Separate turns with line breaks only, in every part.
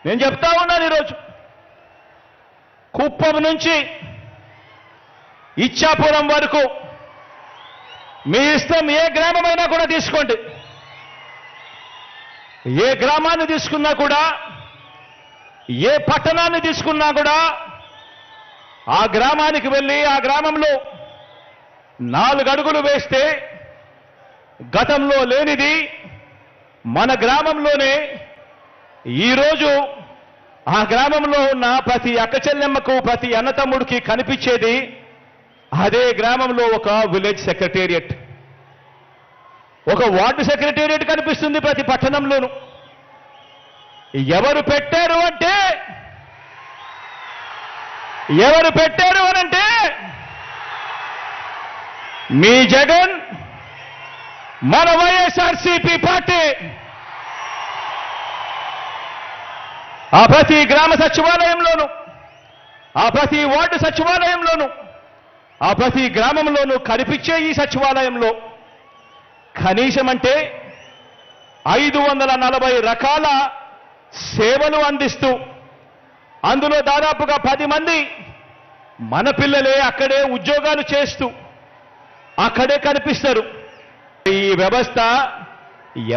నేను చెప్తా ఉన్నాను ఈరోజు కుప్పం నుంచి ఇచ్చాపురం వరకు మీ ఇష్టం ఏ గ్రామమైనా కూడా తీసుకోండి. ఏ గ్రామాన్ని తీసుకున్నా కూడా, ఏ పట్టణాన్ని తీసుకున్నా కూడా ఆ గ్రామానికి వెళ్ళి ఆ గ్రామంలో 4 అడుగులు వేస్తే గతంలో లేనిది మన గ్రామంలోనే ఈరోజు ఆ గ్రామంలో ఉన్న ప్రతి అక్క చెల్లెమ్మకు, ప్రతి అన్నతమ్ముడికి కనిపించేది అదే గ్రామంలో ఒక విలేజ్ సెక్రటేరియట్, ఒక వార్డు సెక్రటేరియట్ కనిపిస్తుంది ప్రతి పట్టణంలోనూ. ఎవరు పెట్టారు అనంటే మీ జగన్, మన వైఎస్ఆర్సీపీ పార్టీ. ఆ ప్రతి గ్రామ సచివాలయంలోనూ, ఆ ప్రతి వార్డు సచివాలయంలోనూ, ఆ ప్రతి గ్రామంలోనూ కనిపించే ఈ సచివాలయంలో కనీసం అంటే 540 రకాల సేవలు అందిస్తూ, అందులో దాదాపుగా 10 మంది మన పిల్లలే అక్కడే ఉద్యోగాలు చేస్తూ అక్కడే కనిపిస్తారు. ఈ వ్యవస్థ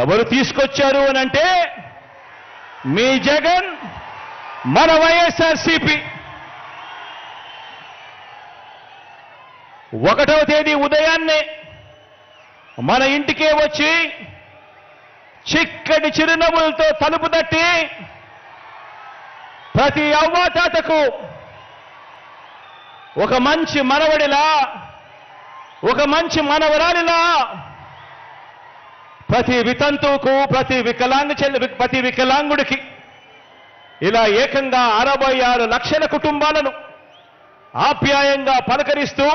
ఎవరు తీసుకొచ్చారు అనంటే మీ జగన్, మన వైఎస్ఆర్సీపీ. 1వ తేదీ ఉదయాన్నే మన ఇంటికే వచ్చి చిక్కటి చిరునవ్వులతో తలుపు తట్టి ప్రతి అవ్వాతాతకు ఒక మంచి మనవడిలా, ఒక మంచి మనవరాలిలా, ప్రతి వితంతువుకు, ప్రతి వికలాంగుడికి ఇలా ఏకంగా 66 లక్షల కుటుంబాలను ఆప్యాయంగా పలకరిస్తూ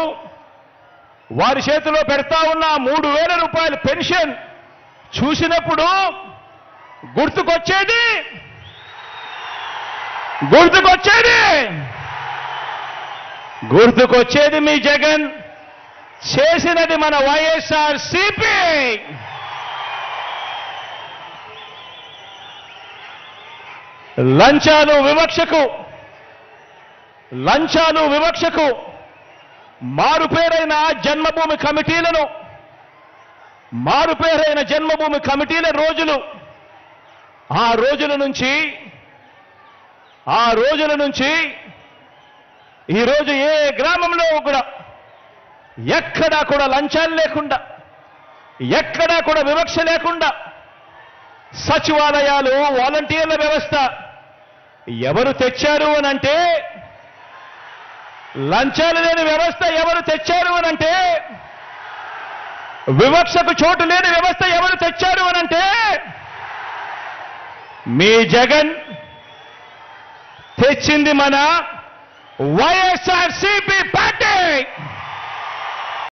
వారి చేతిలో పెడతా ఉన్న 3000 రూపాయల పెన్షన్ చూసినప్పుడు గుర్తుకొచ్చేది మీ జగన్ చేసినది మన వైఎస్ఆర్సీపీ. లంచాలు వివక్షకు మారుపేరైన జన్మభూమి కమిటీల రోజులు, ఆ రోజుల నుంచి ఈరోజు ఏ గ్రామంలో కూడా ఎక్కడా కూడా లంచాలు లేకుండా, ఎక్కడా కూడా వివక్ష లేకుండా సచివాలయాలు, వాలంటీర్ల వ్యవస్థ ఎవరు తెచ్చారు అనంటే, లంచాలు లేని వ్యవస్థ ఎవరు తెచ్చారు అనంటే, వివక్షకు చోటు లేని వ్యవస్థ ఎవరు తెచ్చారు అనంటే మీ జగన్ తెచ్చింది మన వైఎస్ఆర్సీపీ పార్టీ.